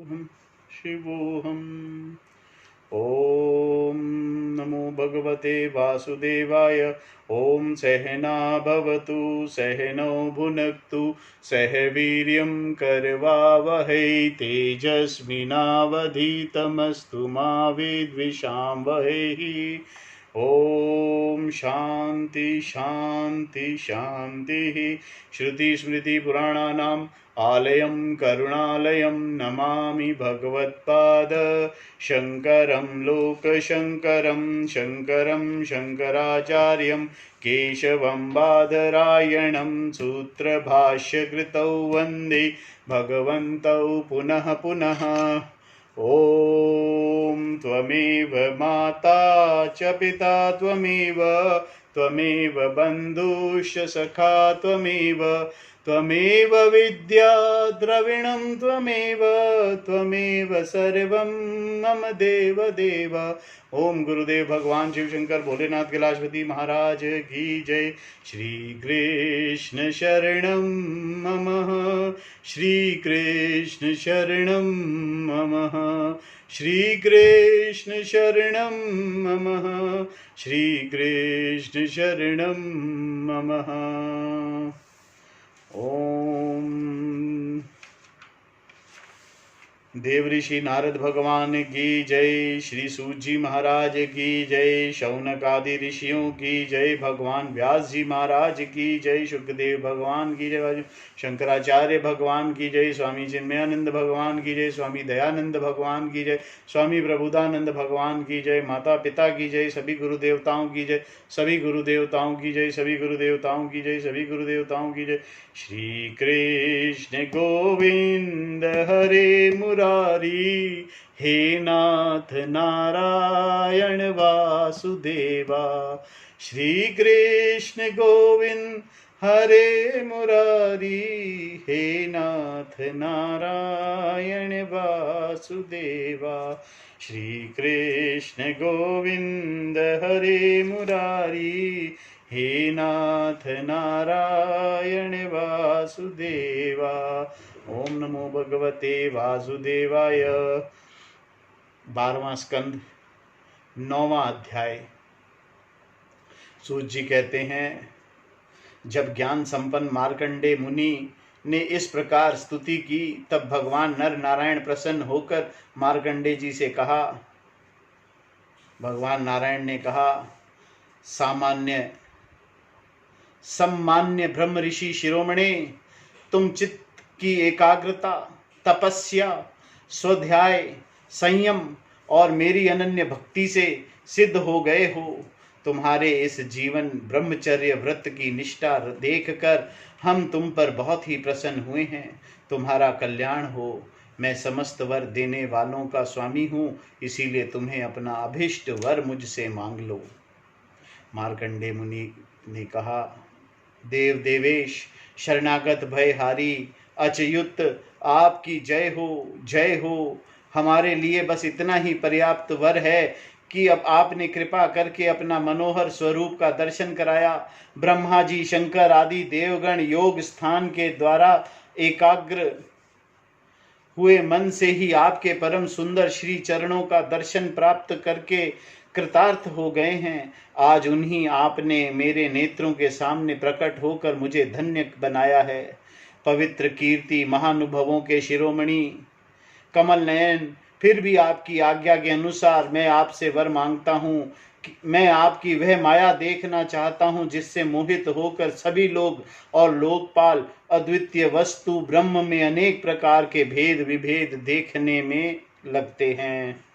शिवोऽहम्। ॐ नमो भगवते वासुदेवाय। ॐ सहना भवतु सहनौ भुनक्तु सह वीर्यं करवावहै तेजस्विनावधीतमस्तु मा विद्विषावहै। ॐ शान्ति शान्ति शान्तिः। श्रुतिस्मृतिपुराणानाम् आलयं करुणालयं नमामि भगवत्पाद शङ्करं लोकशङ्करं शङ्करं शङ्कराचार्यं केशवं बादरायणं सूत्रभाष्यकृतौ वन्दे भगवन्तौ पुनः पुनः। ॐ त्वमेव माता च पिता त्वमेव बन्धुश्च सखा त्वमेव विद्या द्रविणं त्वमेव सर्वं मम देव देव। ओम गुरुदेव भगवान शिव शंकर भोलेनाथ कैलाशपति महाराज की जय। श्री कृष्ण शरणं मम श्री कृष्ण शरणं मम श्री कृष्ण शरणं मम श्री कृष्ण शरणं मम। ओम देव ऋषि नारद भगवान की जय। श्री सूत जी महाराज की जय। शौनक आदि ऋषियों की जय। भगवान व्यास जी महाराज की जय। शुक्रदेव भगवान की जय। शंकराचार्य भगवान की जय। स्वामी चिन्मयानंद भगवान की जय। स्वामी दयानंद भगवान की जय। स्वामी प्रबुधानंद भगवान की जय। माता पिता की जय। सभी गुरु देवताओं की जय। सभी गुरु देवताओं की जय। सभी गुरु देवताओं की जय। सभी गुरु देवताओं की जय। श्री कृष्ण गोविंद हरे मुरारी हे नाथ नारायण वासुदेवा। श्री कृष्ण गोविंद हरे मुरारी हे नाथ नारायण वासुदेवा। श्री कृष्ण गोविंद हरे मुरारी हे नाथ नारायण वासुदेवा। ओम नमो भगवते वासुदेवाय। 12वां स्कंद 9वां अध्याय। सूत जी कहते हैं, जब ज्ञान संपन्न मार्कंडे मुनि ने इस प्रकार स्तुति की, तब भगवान नर नारायण प्रसन्न होकर मार्कंडे जी से कहा। भगवान नारायण ने कहा, सम्मान्य ब्रह्म ऋषि शिरोमणे, तुम चित्त की एकाग्रता, तपस्या, स्वाध्याय, संयम और मेरी अनन्य भक्ति से सिद्ध हो गए हो। तुम्हारे इस जीवन ब्रह्मचर्य व्रत की निष्ठा देखकर हम तुम पर बहुत ही प्रसन्न हुए हैं। तुम्हारा कल्याण हो। मैं समस्त वर देने वालों का स्वामी हूँ, इसीलिए तुम्हें अपना अभीष्ट वर मुझसे मांग लो। मार्कंडे मुनि ने कहा, देव देवेश, शरणागत भयहारी, अच्युत, आपकी जय हो, जय हो। हमारे लिए बस इतना ही पर्याप्त वर है कि अब आपने कृपा करके अपना मनोहर स्वरूप का दर्शन कराया। ब्रह्मा जी, शंकर आदि देवगण योग स्थान के द्वारा एकाग्र हुए मन से ही आपके परम सुंदर श्री चरणों का दर्शन प्राप्त करके कृतार्थ हो गए हैं। आज उन्हीं आपने मेरे नेत्रों के सामने प्रकट होकर मुझे धन्य बनाया है। पवित्र कीर्ति महानुभवों के शिरोमणि कमल नयन, फिर भी आपकी आज्ञा के अनुसार मैं आपसे वर मांगता हूँ। मैं आपकी वह माया देखना चाहता हूँ जिससे मोहित होकर सभी लोग और लोकपाल अद्वितीय वस्तु ब्रह्म में अनेक प्रकार के भेद विभेद देखने में लगते हैं।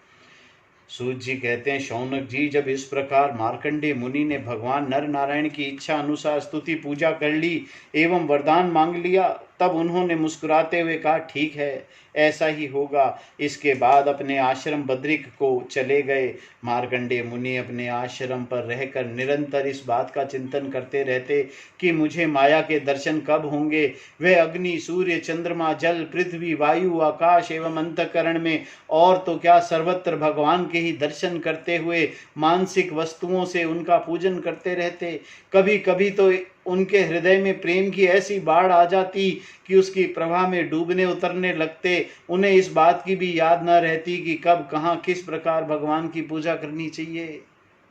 सूत जी कहते हैं, शौनक जी, जब इस प्रकार मार्कंडे मुनि ने भगवान नर नारायण की इच्छा अनुसार स्तुति पूजा कर ली एवं वरदान मांग लिया, तब उन्होंने मुस्कुराते हुए कहा, ठीक है, ऐसा ही होगा। इसके बाद अपने आश्रम बद्रिक को चले गए। मार्कंडे मुनि अपने आश्रम पर रहकर निरंतर इस बात का चिंतन करते रहते कि मुझे माया के दर्शन कब होंगे। वह अग्नि, सूर्य, चंद्रमा, जल, पृथ्वी, वायु, आकाश एवं अंतःकरण में और तो क्या सर्वत्र भगवान के ही दर्शन करते हुए मानसिक वस्तुओं से उनका पूजन करते रहते। कभी कभी तो उनके हृदय में प्रेम की ऐसी बाढ़ आ जाती कि उसकी प्रवाह में डूबने उतरने लगते। उन्हें इस बात की भी याद न रहती कि कब कहाँ किस प्रकार भगवान की पूजा करनी चाहिए।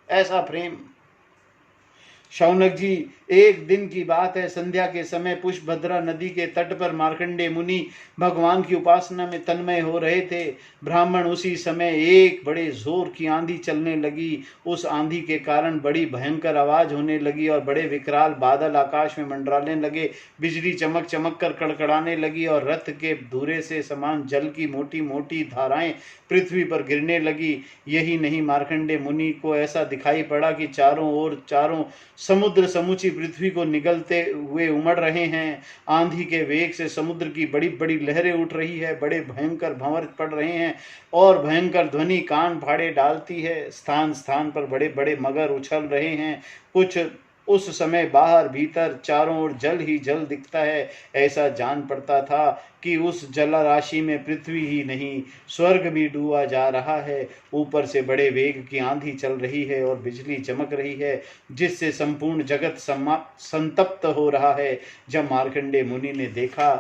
ऐसा प्रेम। शौनक जी, एक दिन की बात है, संध्या के समय पुष्पभद्रा नदी के तट पर मार्कंडेय मुनि भगवान की उपासना में तन्मय हो रहे थे। ब्राह्मण उसी समय एक बड़े जोर की आंधी चलने लगी। उस आंधी के कारण बड़ी भयंकर आवाज होने लगी और बड़े विकराल बादल आकाश में मंडराने लगे। बिजली चमक चमक कर कड़कड़ाने लगी और रथ के धुरे से समान जल की मोटी मोटी धाराएं पृथ्वी पर गिरने लगी। यही नहीं, मार्कंडेय मुनि को ऐसा दिखाई पड़ा कि चारों समुद्र समूची पृथ्वी को निगलते हुए उमड़ रहे हैं। आंधी के वेग से समुद्र की बड़ी बड़ी लहरें उठ रही है, बड़े भयंकर भंवर पड़ रहे हैं और भयंकर ध्वनि कान फाड़े डालती है। स्थान स्थान पर बड़े बड़े मगर उछल रहे हैं। कुछ उस समय बाहर भीतर चारों ओर जल ही जल दिखता है। ऐसा जान पड़ता था कि उस जल राशि में पृथ्वी ही नहीं, स्वर्ग भी डूबा जा रहा है। ऊपर से बड़े वेग की आंधी चल रही है और बिजली चमक रही है, जिससे संपूर्ण जगत संतप्त हो रहा है। जब मार्कंडेय मुनि ने देखा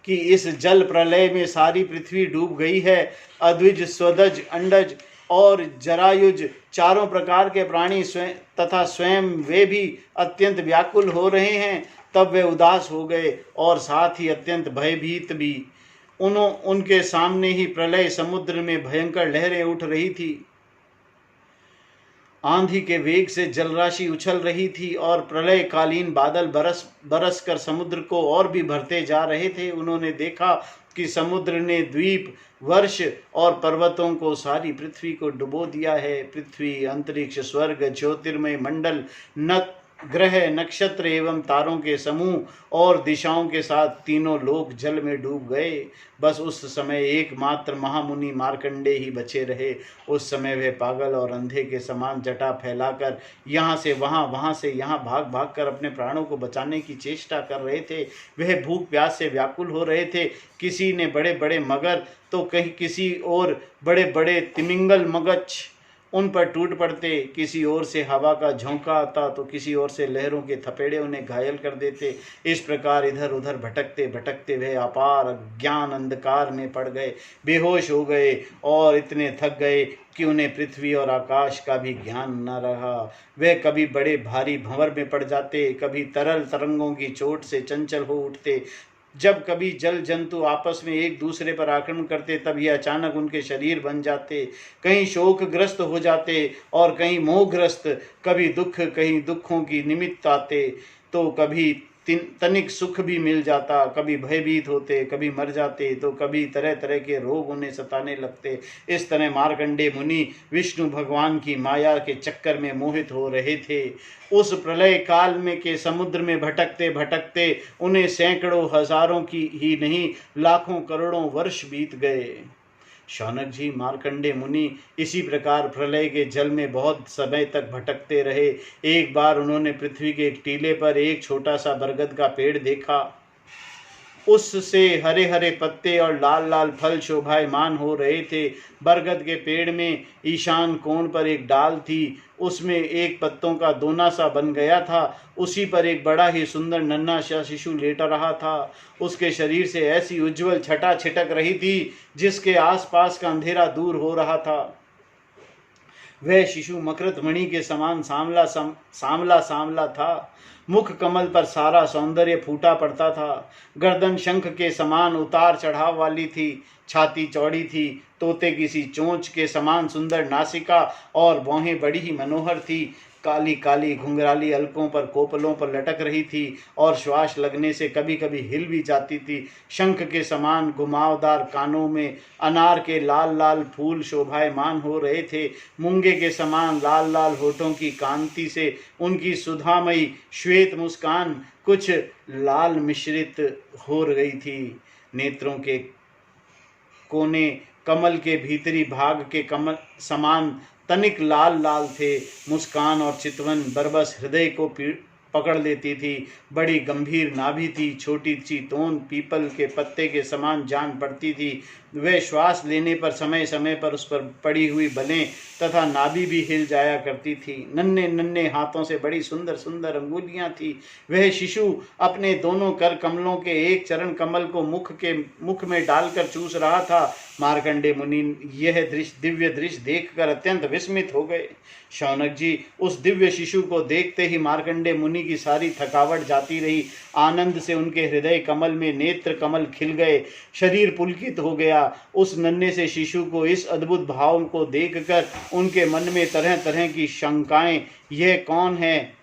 कि इस जल प्रलय में सारी पृथ्वी डूब गई है, अद्विज, स्वदज, अंडज और जरायुज चारों प्रकार के प्राणी स्वयं वे भी अत्यंत व्याकुल हो रहे हैं, तब वे उदास हो गए और साथ ही अत्यंत भयभीत भी। उनके सामने ही प्रलय समुद्र में भयंकर लहरें उठ रही थी। आंधी के वेग से जलराशि उछल रही थी और प्रलय कालीन बादल बरस कर समुद्र को और भी भरते जा रहे थे। उन्होंने देखा कि समुद्र ने द्वीप, वर्ष और पर्वतों को, सारी पृथ्वी को डुबो दिया है। पृथ्वी, अंतरिक्ष, स्वर्ग, ज्योतिर्मय मंडल, ग्रह, नक्षत्र एवं तारों के समूह और दिशाओं के साथ तीनों लोक जल में डूब गए। बस उस समय एकमात्र महामुनि मार्कंडेय ही बचे रहे। उस समय वे पागल और अंधे के समान जटा फैलाकर यहाँ से वहाँ, वहाँ से यहाँ भाग भाग कर अपने प्राणों को बचाने की चेष्टा कर रहे थे। वह भूख प्यास से व्याकुल हो रहे थे। किसी ने बड़े बड़े मगर तो कहीं किसी और बड़े बड़े तिमिंगल मगच उन पर टूट पड़ते। किसी ओर से हवा का झोंका आता तो किसी ओर से लहरों के थपेड़े उन्हें घायल कर देते। इस प्रकार इधर उधर भटकते भटकते वे अपार अज्ञान अंधकार में पड़ गए, बेहोश हो गए और इतने थक गए कि उन्हें पृथ्वी और आकाश का भी ज्ञान न रहा। वे कभी बड़े भारी भंवर में पड़ जाते, कभी तरल तरंगों की चोट से चंचल हो उठते। जब कभी जल जंतु आपस में एक दूसरे पर आक्रमण करते, तब ये अचानक उनके शरीर बन जाते। कहीं शोकग्रस्त हो जाते और कहीं मोहग्रस्त। कभी दुख, कहीं दुखों की निमित्त आते तो कभी तनिक सुख भी मिल जाता। कभी भयभीत होते, कभी मर जाते तो कभी तरह तरह के रोग उन्हें सताने लगते। इस तरह मार्कंडेय मुनि विष्णु भगवान की माया के चक्कर में मोहित हो रहे थे। उस प्रलय काल में के समुद्र में भटकते भटकते उन्हें सैकड़ों हजारों की ही नहीं, लाखों करोड़ों वर्ष बीत गए। शौनक जी, मार्कंडेय मुनि इसी प्रकार प्रलय के जल में बहुत समय तक भटकते रहे। एक बार उन्होंने पृथ्वी के एक टीले पर एक छोटा सा बरगद का पेड़ देखा। उससे हरे हरे पत्ते और लाल लाल फल शोभायमान हो रहे थे। बरगद के पेड़ में ईशान कोण पर एक डाल थी, उसमें एक पत्तों का दोना सा बन गया था। उसी पर एक बड़ा ही सुंदर नन्हा सा शिशु लेटा रहा था। उसके शरीर से ऐसी उज्जवल छटा छिटक रही थी जिसके आसपास का अंधेरा दूर हो रहा था। वह शिशु मकृत मणि के समान सांवला था। मुख कमल पर सारा सौंदर्य फूटा पड़ता था। गर्दन शंख के समान उतार चढ़ाव वाली थी। छाती चौड़ी थी। तोते किसी चोंच के समान सुंदर नासिका और भौहें बड़ी ही मनोहर थी। काली काली घुंघराली अलकों पर कोपलों पर लटक रही थी और श्वास लगने से कभी कभी हिल भी जाती थी। शंख के समान घुमावदार कानों में अनार के लाल लाल फूल शोभायमान हो रहे थे। मूंगे के समान लाल लाल होठों की कांति से उनकी सुधामयी श्वेत मुस्कान कुछ लाल मिश्रित हो रही थी। नेत्रों के कोने कमल के भीतरी भाग के कमल समान तनिक लाल लाल थे। मुस्कान और चितवन बरबस हृदय को पकड़ लेती थी। बड़ी गंभीर नाभि थी, छोटी सी तोंद पीपल के पत्ते के समान जान पड़ती थी। वह श्वास लेने पर समय समय पर उस पर पड़ी हुई बलें तथा नाभि भी हिल जाया करती थी। नन्हे नन्हे हाथों से बड़ी सुंदर सुंदर अंगुलियां थी। वह शिशु अपने दोनों कर कमलों के एक चरण कमल को मुख में डालकर चूस रहा था। मार्कंडे मुनि यह दिव्य दृश्य देखकर अत्यंत विस्मित हो गए। शौनक जी, उस दिव्य शिशु को देखते ही मार्कंडे मुनि की सारी थकावट जाती रही। आनंद से उनके हृदय कमल में नेत्र कमल खिल गए, शरीर पुलकित हो गया। उस नन्हे से शिशु को इस अद्भुत भाव को देखकर उनके मन में तरह तरह की शंकाएं, यह कौन है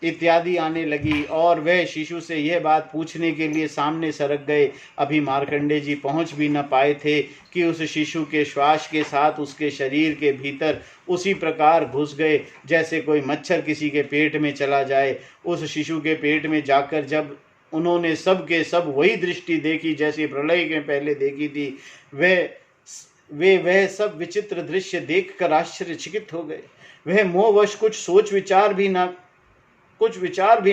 इत्यादि आने लगी और वह शिशु से यह बात पूछने के लिए सामने सरक गए। अभी मार्कंडे जी पहुंच भी न पाए थे कि उस शिशु के श्वास के साथ उसके शरीर के भीतर उसी प्रकार घुस गए जैसे कोई मच्छर किसी के पेट में चला जाए। उस शिशु के पेट में जाकर जब उन्होंने सब के सब वही दृष्टि देखी जैसे प्रलय के पहले देखी थी, वह सब विचित्र दृश्य देखकर आश्चर्यचकित हो गए। वह मोहवश कुछ विचार भी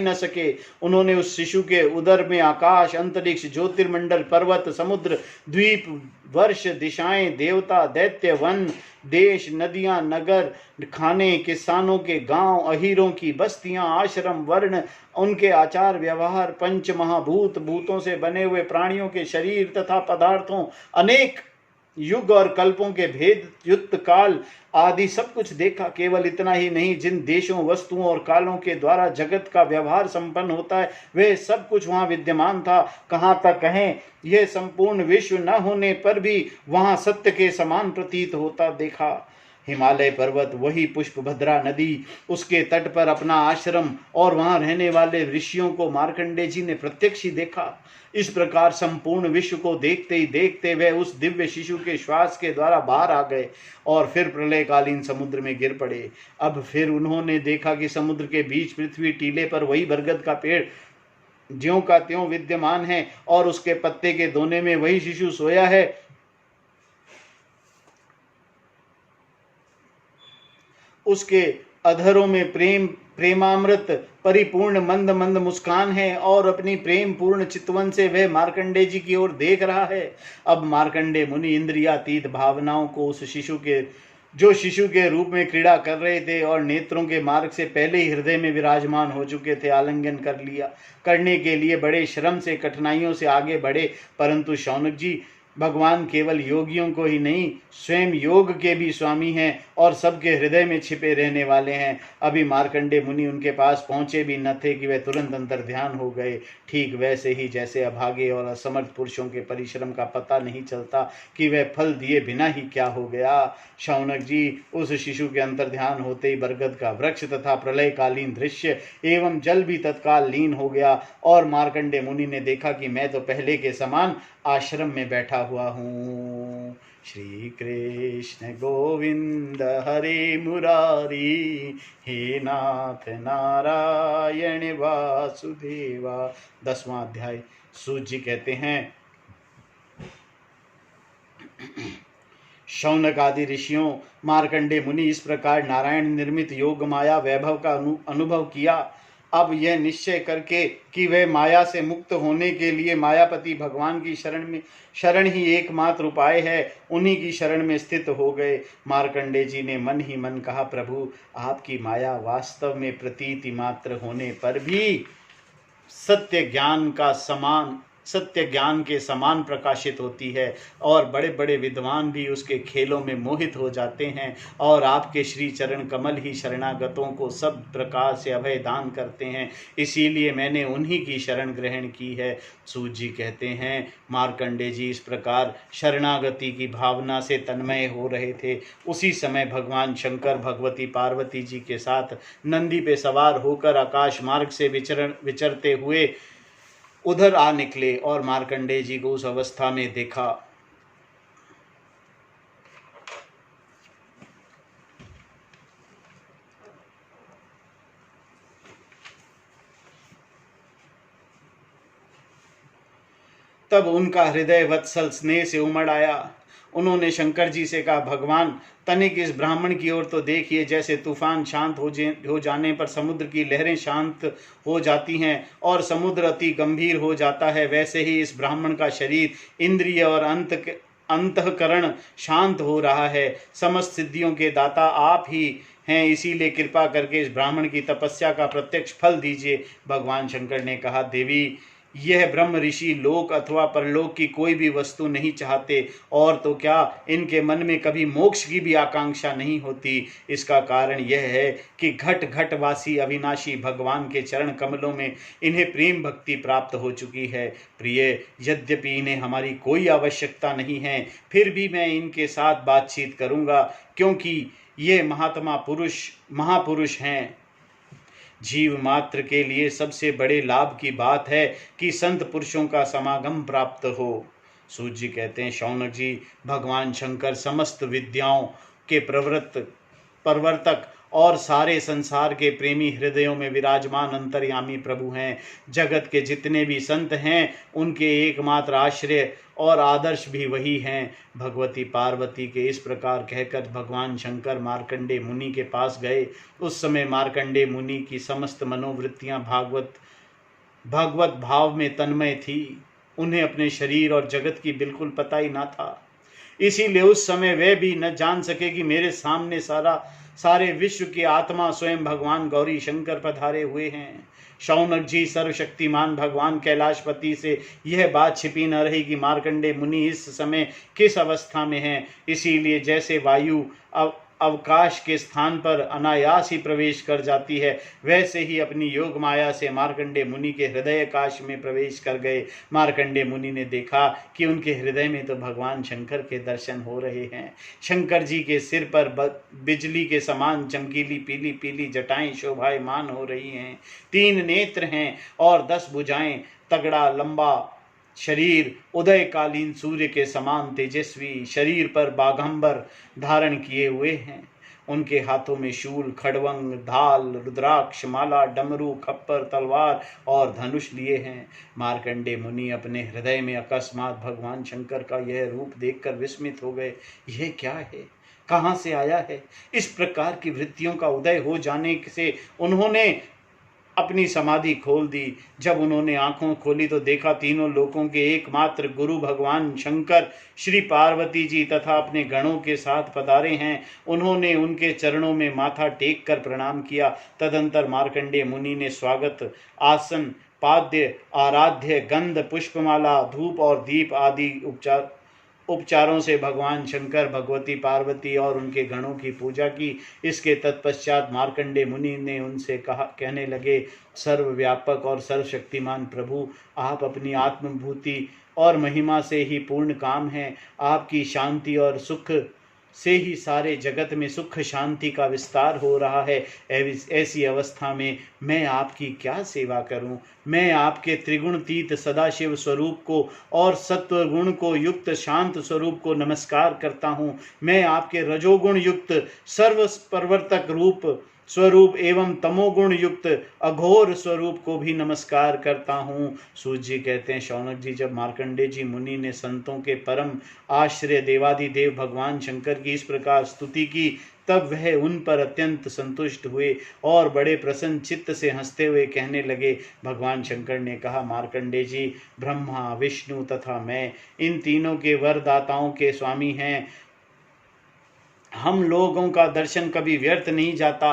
न सके। उन्होंने उस शिशु के उदर में आकाश, अंतरिक्ष, ज्योतिर्मंडल, पर्वत, समुद्र, द्वीप, वर्ष, दिशाएं, देवता, दैत्य, वन, देश, नदियां, नगर, खाने, किसानों के गांव, अहीरों की बस्तियां, आश्रम, वर्ण, उनके आचार व्यवहार, पंच महाभूत, भूतों से बने हुए प्राणियों के शरीर तथा पदार्थों, अनेक युग और कल्पों के भेद, युक्त काल आदि सब कुछ देखा। केवल इतना ही नहीं, जिन देशों, वस्तुओं और कालों के द्वारा जगत का व्यवहार संपन्न होता है वह सब कुछ वहां विद्यमान था। कहाँ तक कहें, यह संपूर्ण विश्व न होने पर भी वहां सत्य के समान प्रतीत होता देखा। हिमालय पर्वत, वही पुष्पभद्रा नदी, उसके तट पर अपना आश्रम और वहां रहने वाले ऋषियों को मार्कंडे जी ने प्रत्यक्ष ही देखा। इस प्रकार संपूर्ण विश्व को देखते ही देखते वह उस दिव्य शिशु के श्वास के द्वारा बाहर आ गए और फिर प्रलयकालीन समुद्र में गिर पड़े। अब फिर उन्होंने देखा कि समुद्र के बीच पृथ्वी टीले पर वही बरगद का पेड़ ज्यों का त्यों विद्यमान है और उसके पत्ते के दोने में वही शिशु सोया है। उसके अधरों में प्रेमामृत परिपूर्ण मंद मंद मुस्कान है और अपनी प्रेम पूर्ण चितवन से वह मार्कंडे जी की ओर देख रहा है। अब मार्कंडे मुनि इंद्रियातीत भावनाओं को उस शिशु के रूप में क्रीड़ा कर रहे थे और नेत्रों के मार्ग से पहले ही हृदय में विराजमान हो चुके थे। आलिंगन करने के लिए बड़े श्रम से कठिनाइयों से आगे बढ़े, परंतु शौनक जी, भगवान केवल योगियों को ही नहीं, स्वयं योग के भी स्वामी हैं और सबके हृदय में छिपे रहने वाले हैं। अभी मार्कंडे मुनि उनके पास पहुंचे भी न थे कि वह तुरंत अंतर ध्यान हो गए। ठीक वैसे ही जैसे अभागे और असमर्थ पुरुषों के परिश्रम का पता नहीं चलता कि वह फल दिए बिना ही क्या हो गया। शौनक जी, उस शिशु के अंतर ध्यान होते ही बरगद का वृक्ष तथा प्रलयकालीन दृश्य एवं जल भी तत्काल लीन हो गया और मार्कंडे मुनि ने देखा कि मैं तो पहले के समान आश्रम में बैठा हुआ हूँ। श्री कृष्ण गोविंद हरे मुरारी, हे नाथ नारायण वासुदेवा। 10वां अध्याय। सूत जी कहते हैं, शौनक आदि ऋषियों, मार्कंडे मुनि इस प्रकार नारायण निर्मित योग माया वैभव का अनुभव किया। अब यह निश्चय करके कि वह माया से मुक्त होने के लिए मायापति भगवान की शरण ही एकमात्र उपाय है, उन्हीं की शरण में स्थित हो गए। मार्कंडे जी ने मन ही मन कहा, प्रभु, आपकी माया वास्तव में प्रतीति मात्र होने पर भी सत्य ज्ञान के समान प्रकाशित होती है और बड़े बड़े विद्वान भी उसके खेलों में मोहित हो जाते हैं और आपके श्री चरण कमल ही शरणागतों को सब प्रकार से अभय दान करते हैं। इसीलिए मैंने उन्हीं की शरण ग्रहण की है। सूत जी कहते हैं, मार्कंडे जी इस प्रकार शरणागति की भावना से तन्मय हो रहे थे। उसी समय भगवान शंकर भगवती पार्वती जी के साथ नंदी पे सवार होकर आकाश मार्ग से विचरते हुए उधर आ निकले और मार्कंडे जी को उस अवस्था में देखा। तब उनका हृदय वत्सल स्नेह से उमड़ आया। उन्होंने शंकर जी से कहा, भगवान तनिक इस ब्राह्मण की ओर तो देखिए, जैसे तूफान शांत हो जाने पर समुद्र की लहरें शांत हो जाती हैं और समुद्र अति गंभीर हो जाता है, वैसे ही इस ब्राह्मण का शरीर, इंद्रिय और अंतःकरण शांत हो रहा है। समस्त सिद्धियों के दाता आप ही हैं, इसीलिए कृपा करके इस ब्राह्मण की तपस्या का प्रत्यक्ष फल दीजिए। भगवान शंकर ने कहा, देवी, यह ब्रह्म ऋषि लोक अथवा परलोक की कोई भी वस्तु नहीं चाहते, और तो क्या इनके मन में कभी मोक्ष की भी आकांक्षा नहीं होती। इसका कारण यह है कि घट घटवासी अविनाशी भगवान के चरण कमलों में इन्हें प्रेम भक्ति प्राप्त हो चुकी है। प्रिय, यद्यपि इन्हें हमारी कोई आवश्यकता नहीं है, फिर भी मैं इनके साथ बातचीत करूंगा, क्योंकि ये महापुरुष हैं। जीव मात्र के लिए सबसे बड़े लाभ की बात है कि संत पुरुषों का समागम प्राप्त हो। सूत जी कहते हैं, शौनक जी, भगवान शंकर समस्त विद्याओं के प्रवर्तक और सारे संसार के प्रेमी हृदयों में विराजमान अंतर्यामी प्रभु हैं। जगत के जितने भी संत हैं उनके एकमात्र आश्रय और आदर्श भी वही हैं। भगवती पार्वती के इस प्रकार कहकर भगवान शंकर मार्कंडे मुनि के पास गए। उस समय मार्कंडे मुनि की समस्त मनोवृत्तियां भागवत भाव में तन्मय थी। उन्हें अपने शरीर और जगत की बिल्कुल पता ही ना था, इसीलिए उस समय वे भी न जान सके कि मेरे सामने सारे विश्व की आत्मा स्वयं भगवान गौरी शंकर पधारे हुए हैं। शौनक जी, सर्वशक्तिमान भगवान कैलाशपति से यह बात छिपी न रही कि मार्कंडे मुनि इस समय किस अवस्था में हैं। इसीलिए जैसे वायु अवकाश के स्थान पर अनायास ही प्रवेश कर जाती है, वैसे ही अपनी योग माया से मार्कंडे मुनि के हृदय काश में प्रवेश कर गए। मार्कंडे मुनि ने देखा कि उनके हृदय में तो भगवान शंकर के दर्शन हो रहे हैं। शंकर जी के सिर पर बिजली के समान चमकीली पीली पीली जटाएं शोभायमान हो रही हैं। 3 नेत्र हैं और 10 भुजाएं, तगड़ा लंबा शरीर, उदयकालीन सूर्य के समान तेजस्वी शरीर पर बाघंबर धारण किए हुए हैं। उनके हाथों में शूल, खड़वंग, ढाल, रुद्राक्ष माला, डमरू, खप्पर, तलवार और धनुष लिए हैं। मार्कंडे मुनि अपने हृदय में अकस्मात भगवान शंकर का यह रूप देखकर विस्मित हो गए। यह क्या है, कहाँ से आया है? इस प्रकार की वृत्तियों का उदय हो जाने से उन्होंने अपनी समाधि खोल दी। जब उन्होंने आंखों खोली तो देखा तीनों लोकों के एकमात्र गुरु भगवान शंकर श्री पार्वती जी तथा अपने गणों के साथ पधारे हैं। उन्होंने उनके चरणों में माथा टेक कर प्रणाम किया। तदंतर मार्कंडेय मुनि ने स्वागत आसन, पाद्य, आराध्य, गंध, पुष्पमाला, धूप और दीप आदि उपचारों से भगवान शंकर, भगवती पार्वती और उनके गणों की पूजा की। इसके तत्पश्चात मार्कंडे मुनि ने उनसे कहने लगे, सर्वव्यापक और सर्वशक्तिमान प्रभु, आप अपनी आत्मभूति और महिमा से ही पूर्ण काम हैं। आपकी शांति और सुख से ही सारे जगत में सुख शांति का विस्तार हो रहा है। ऐसी अवस्था में मैं आपकी क्या सेवा करूं? मैं आपके त्रिगुणातीत सदाशिव स्वरूप को और सत्व गुण को युक्त शांत स्वरूप को नमस्कार करता हूं। मैं आपके रजोगुण युक्त सर्व प्रवर्तक रूप स्वरूप एवं तमोगुण युक्त अघोर स्वरूप को भी नमस्कार करता हूँ। सूत जी कहते हैं, शौनक जी, जब मार्कंडे जी मुनि ने संतों के परम आश्रय देवादिदेव भगवान शंकर की इस प्रकार स्तुति की, तब वह उन पर अत्यंत संतुष्ट हुए और बड़े प्रसन्न चित्त से हंसते हुए कहने लगे। भगवान शंकर ने कहा, मार्कंडे जी, ब्रह्मा, विष्णु तथा मैं इन तीनों के वरदाताओं के स्वामी हैं। हम लोगों का दर्शन कभी व्यर्थ नहीं जाता।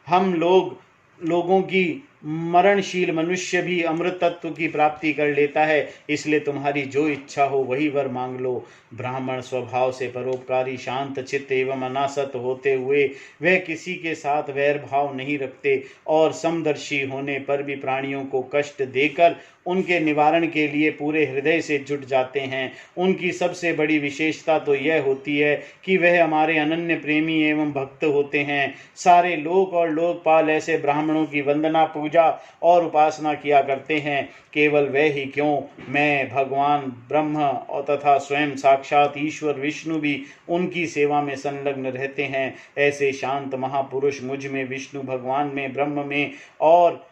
हम लोगों की मरणशील मनुष्य भी अमृत तत्व की प्राप्ति कर लेता है। इसलिए तुम्हारी जो इच्छा हो वही वर मांग लो। ब्राह्मण स्वभाव से परोपकारी, शांत चित्त एवं अनासक्त होते हुए वह किसी के साथ वैर भाव नहीं रखते और समदर्शी होने पर भी प्राणियों को कष्ट देकर उनके निवारण के लिए पूरे हृदय से जुट जाते हैं। उनकी सबसे बड़ी विशेषता तो यह होती है कि वह हमारे अनन्य प्रेमी एवं भक्त होते हैं। सारे लोक और लोकपाल ऐसे ब्राह्मणों की वंदना, पूजा और उपासना किया करते हैं। केवल वह ही क्यों, मैं, भगवान ब्रह्म और तथा स्वयं साक्षात ईश्वर विष्णु भी उनकी सेवा में संलग्न रहते हैं। ऐसे शांत महापुरुष मुझ में, विष्णु भगवान में, ब्रह्म में और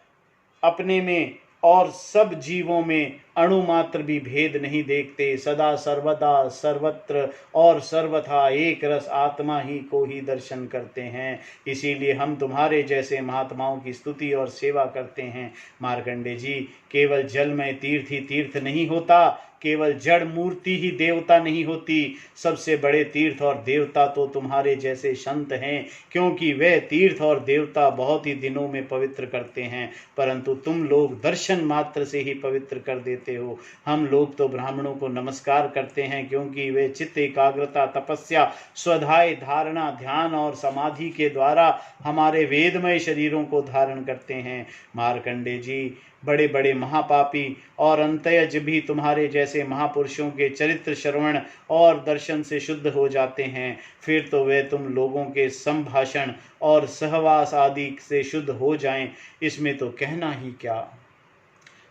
अपने में और सब जीवों में अणु मात्र भी भेद नहीं देखते, सदा सर्वदा सर्वत्र और सर्वथा एक रस आत्मा ही को ही दर्शन करते हैं। इसीलिए हम तुम्हारे जैसे महात्माओं की स्तुति और सेवा करते हैं। मार्कंडे जी, केवल जल में तीर्थ ही तीर्थ नहीं होता, केवल जड़ मूर्ति ही देवता नहीं होती। सबसे बड़े तीर्थ और देवता तो तुम्हारे जैसे संत हैं, क्योंकि वे तीर्थ और देवता बहुत ही दिनों में पवित्र करते हैं, परंतु तुम लोग दर्शन मात्र से ही पवित्र कर देते हो। हम लोग तो ब्राह्मणों को नमस्कार करते हैं, क्योंकि वे चित्त एकाग्रता, तपस्या, स्वाध्याय, धारणा, ध्यान और समाधि के द्वारा हमारे वेदमय शरीरों को धारण करते हैं। मार्कंडे जी, बड़े बड़े महापापी और अंतयज भी तुम्हारे जैसे महापुरुषों के चरित्र श्रवण और दर्शन से शुद्ध हो जाते हैं, फिर तो वे तुम लोगों के संभाषण और सहवास आदि से शुद्ध हो जाएं, इसमें तो कहना ही क्या।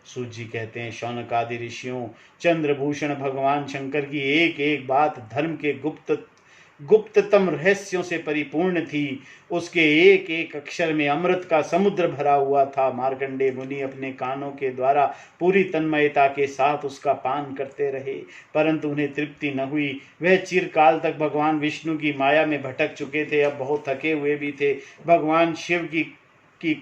सूत जी कहते हैं, शौनक आदि ऋषियों, चंद्रभूषण भगवान शंकर की एक एक बात धर्म के गुप्ततम रहस्यों से परिपूर्ण थी। उसके एक एक अक्षर में अमृत का समुद्र भरा हुआ था। मार्कंडे मुनि अपने कानों के द्वारा पूरी तन्मयता के साथ उसका पान करते रहे, परंतु उन्हें तृप्ति न हुई। वह चिरकाल तक भगवान विष्णु की माया में भटक चुके थे, अब बहुत थके हुए भी थे। भगवान शिव की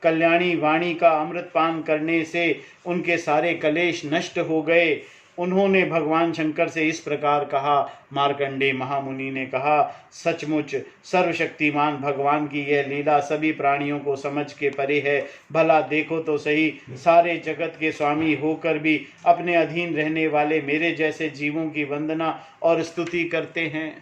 कल्याणी वाणी का अमृत पान करने से उनके सारे कलेश नष्ट हो गए। उन्होंने भगवान शंकर से इस प्रकार कहा। मार्कंडे महामुनि ने कहा, सचमुच सर्वशक्तिमान भगवान की यह लीला सभी प्राणियों को समझ के परे है। भला देखो तो सही, सारे जगत के स्वामी होकर भी अपने अधीन रहने वाले मेरे जैसे जीवों की वंदना और स्तुति करते हैं।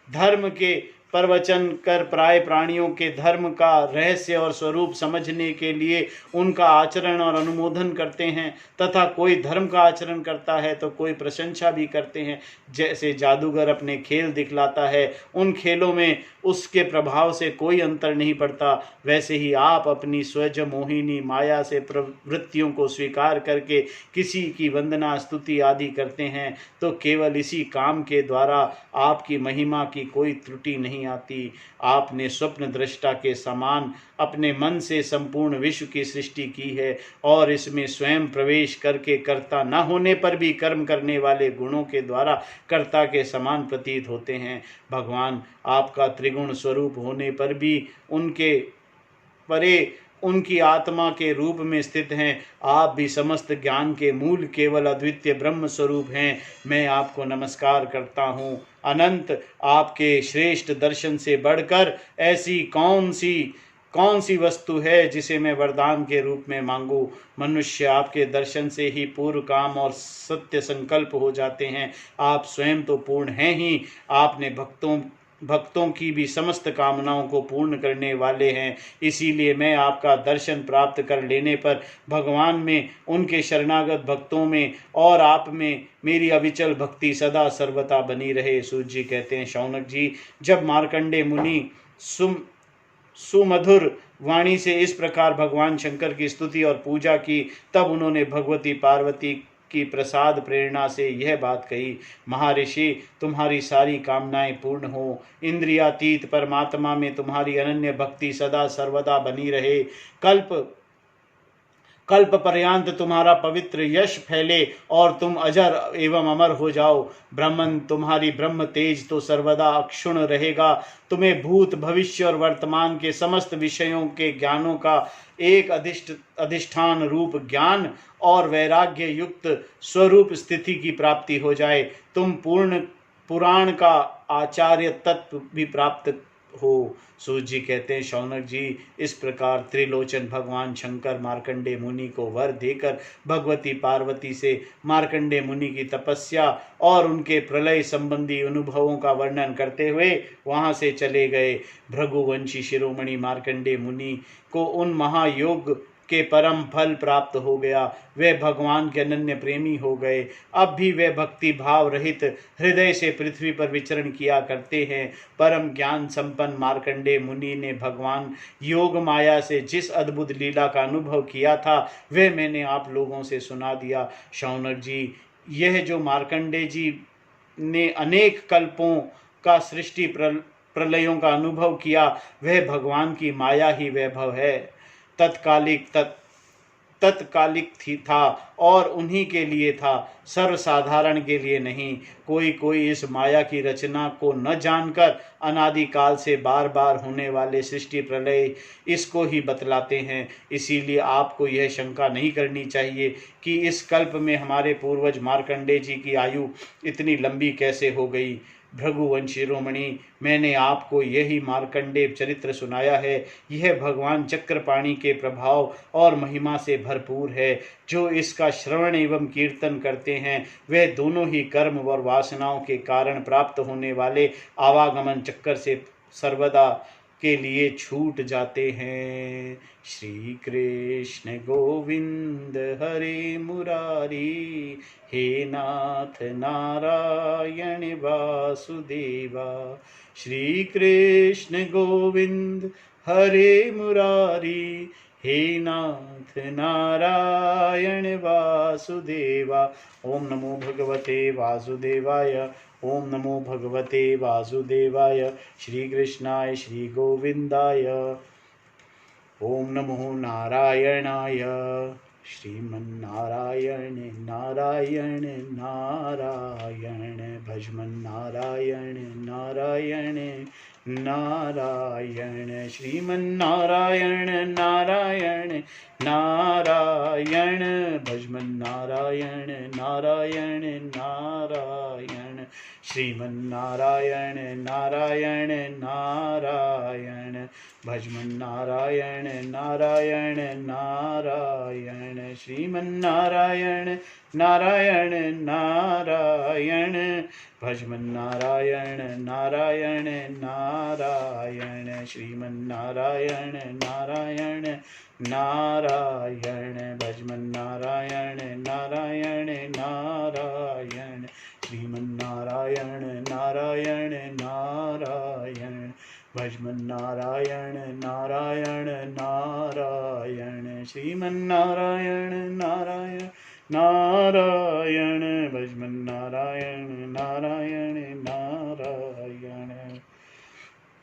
धर्म के प्रवचन कर प्राय प्राणियों के धर्म का रहस्य और स्वरूप समझने के लिए उनका आचरण और अनुमोदन करते हैं, तथा कोई धर्म का आचरण करता है तो कोई प्रशंसा भी करते हैं। जैसे जादूगर अपने खेल दिखलाता है, उन खेलों में उसके प्रभाव से कोई अंतर नहीं पड़ता, वैसे ही आप अपनी स्वज मोहिनी माया से प्रवृत्तियों को स्वीकार करके किसी की वंदना स्तुति आदि करते हैं, तो केवल इसी काम के द्वारा आपकी महिमा की कोई त्रुटि नहीं आती। आपने स्वप्न दृष्टा के समान अपने मन से संपूर्ण विश्व की सृष्टि की है, और इसमें स्वयं प्रवेश करके कर्ता न होने पर भी कर्म करने वाले गुणों के द्वारा कर्ता के समान प्रतीत होते हैं। भगवान आपका त्रिगुण स्वरूप होने पर भी उनके परे उनकी आत्मा के रूप में स्थित हैं। आप भी समस्त ज्ञान के मूल केवल अद्वितीय ब्रह्म स्वरूप हैं। मैं आपको नमस्कार करता हूँ। अनंत, आपके श्रेष्ठ दर्शन से बढ़कर ऐसी कौन सी वस्तु है जिसे मैं वरदान के रूप में मांगू। मनुष्य आपके दर्शन से ही पूर्व काम और सत्य संकल्प हो जाते हैं। आप स्वयं तो पूर्ण हैं ही, आपने भक्तों की भी समस्त कामनाओं को पूर्ण करने वाले हैं। इसीलिए मैं आपका दर्शन प्राप्त कर लेने पर भगवान में, उनके शरणागत भक्तों में और आप में मेरी अविचल भक्ति सदा सर्वदा बनी रहे। सूत जी कहते हैं, शौनक जी, जब मार्कंडे मुनि सुमधुर वाणी से इस प्रकार भगवान शंकर की स्तुति और पूजा की, तब उन्होंने भगवती पार्वती की प्रसाद प्रेरणा से यह बात कही, महर्षि, तुम्हारी सारी कामनाएं पूर्ण हो, इंद्रियातीत परमात्मा में तुम्हारी अनन्य भक्ति सदा सर्वदा बनी रहे, कल्प पर्यंत तुम्हारा पवित्र यश फैले और तुम अजर एवं अमर हो जाओ। ब्रह्मन, तुम्हारी ब्रह्म तेज तो सर्वदा अक्षुण रहेगा। तुम्हें भूत, भविष्य और वर्तमान के समस्त विषयों के ज्ञानों का एक अधिष्ठान रूप ज्ञान और वैराग्य युक्त स्वरूप स्थिति की प्राप्ति हो जाए। तुम पूर्ण पुराण का आचार्य तत्व भी प्राप्त हो। सूत जी कहते हैं, शौनक जी, इस प्रकार त्रिलोचन भगवान शंकर मार्कंडे मुनि को वर देकर भगवती पार्वती से मार्कंडे मुनि की तपस्या और उनके प्रलय संबंधी अनुभवों का वर्णन करते हुए वहां से चले गए। भृगुवंशी शिरोमणि मार्कंडे मुनि को उन महायोग के परम फल प्राप्त हो गया। वे भगवान के अनन्य प्रेमी हो गए। अब भी वे भक्ति भाव रहित हृदय से पृथ्वी पर विचरण किया करते हैं। परम ज्ञान संपन्न मार्कंडे मुनि ने भगवान योग माया से जिस अद्भुत लीला का अनुभव किया था, वह मैंने आप लोगों से सुना दिया। शौनक जी, यह जो मार्कंडे जी ने अनेक कल्पों का सृष्टि प्रलयों का अनुभव किया, वह भगवान की माया ही वैभव है। तत्कालिक था और उन्हीं के लिए था, सर्वसाधारण के लिए नहीं। कोई इस माया की रचना को न जानकर अनादिकाल से बार बार होने वाले सृष्टि प्रलय इसको ही बतलाते हैं। इसीलिए आपको यह शंका नहीं करनी चाहिए कि इस कल्प में हमारे पूर्वज मार्कंडेय जी की आयु इतनी लंबी कैसे हो गई। भृगुवंश शिरोमणि, मैंने आपको यही मार्कंडेय चरित्र सुनाया है। यह भगवान चक्रपाणि के प्रभाव और महिमा से भरपूर है। जो इसका श्रवण एवं कीर्तन करते हैं वह दोनों ही कर्म और वासनाओं के कारण प्राप्त होने वाले आवागमन चक्कर से सर्वदा के लिए छूट जाते हैं। श्री कृष्ण गोविंद हरे मुरारी, हे नाथ नारायण वासुदेवा। श्री कृष्ण गोविंद हरे मुरारी, हे नाथ नारायण वासुदेवा। ओम नमो भगवते वासुदेवाय। ओम नमो भगवते वासुदेवाय। श्री कृष्णाय श्री गोविंदाय। ओम नमो नारायणाय। श्रीमन्नारायण नारायण नारायण, भजमन नारायण नारायण नारायण, श्रीमन्नारायण नारायण नारायण, भजमन नारायण नारायण नारायण, श्रीमन्नारायण नारायण नारायण, भजमन नारायण नारायण नारायण, श्रीमन्नारायण नारायण नारायण, भजमन नारायण नारायण नारायण, श्रीमन्नारायण नारायण नारायण, भजमन नारायण नारायण नारायण, श्रीमन्नारायण नारायण नारायण, भजमन नारायण नारायण नारायण, श्रीमन्नारायण नारायण नारायण, भजमन नारायण नारायण नारायण।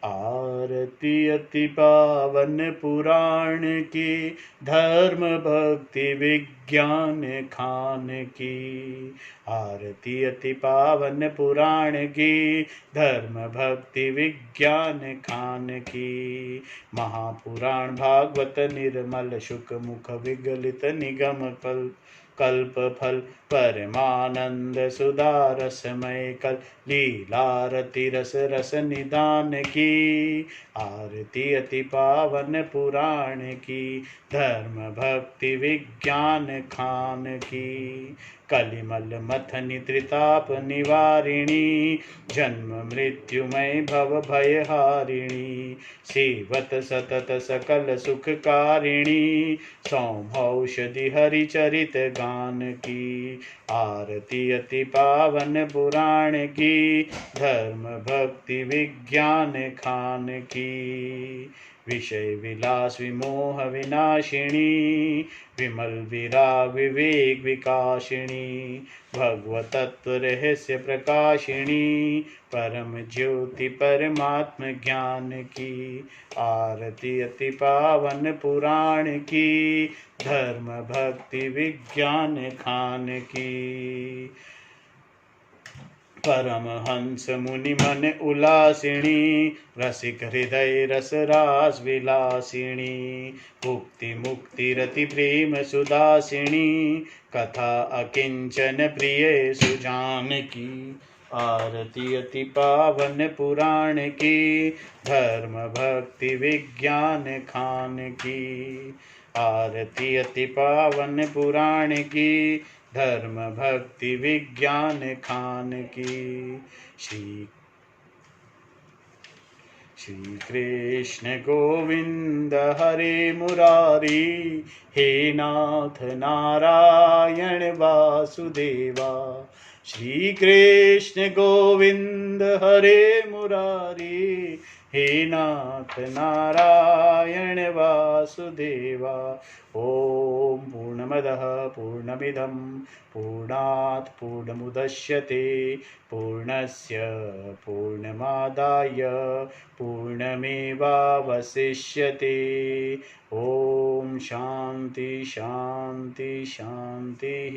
आरती अति पावन पुराण की, धर्म भक्ति विज्ञान खान की। आरती अति पावन पुराण की, धर्म भक्ति विज्ञान खान की। महापुराण भागवत निर्मल शुक मुख विगलित निगम कल्प फल, परमानंद सुधा रसमय कल, लीलारति रस रस निदान की। आरती अति पावन पुराण की, धर्म भक्ति विज्ञान खान की। कलिमल मथनि त्रिताप निवारिणी, जन्म मृत्युमय भव भयहारिणी। सेवत सतत सकल सुखकारिणी, सौभौषधि हरिचरित गान की। आरती अति पावन पुराण की, धर्म भक्ति विज्ञान खान की। विषय विलास विमोह विनाशिनी, विमल विराग विवेक विकाशिनी। भगवतत्व रहस्य प्रकाशिनी, परम ज्योति परमात्म ज्ञान की। आरती अति पावन पुराण की, धर्म भक्ति विज्ञान खान की। परमहंस मुनि मन उल्लासिनी, रसिक हृदय रस रास विलासिनी। मुक्ति मुक्ति रति प्रेम सुदासिनी, कथा अकिंचन प्रिय सुजान की। आरती अति पावन पुराण की, धर्म भक्ति विज्ञान खान की। आरती अति पावन पुराण की, धर्म भक्ति विज्ञान खान की। श्री कृष्ण गोविंद हरे मुरारी, हे नाथ नारायण वासुदेवा। श्री कृष्ण गोविंद हरे मुरारी, हे नाथ नारायण वासुदेवा। ओम पूर्णमदः पूर्णमिदं पूर्णात् पूर्णमुदच्यते पूर्णस्य पूर्णमादाय पूर्णमेवावशिष्यते। ओम शांति शांति शांतिः।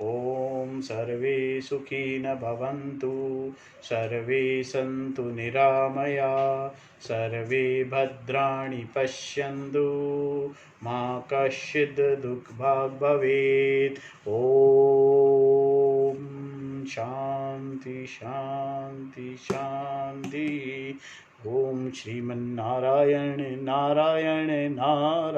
ओम सर्वे सुखिनः भवन्तु, सर्वे सन्तु निरामया, सर्वे भद्राणि पश्यन्तु, मा कश्चित् दुःखभाग् भवेत्। ओम शांति शांति शांति। ओम श्रीमन्नारायण नारायण नारायण।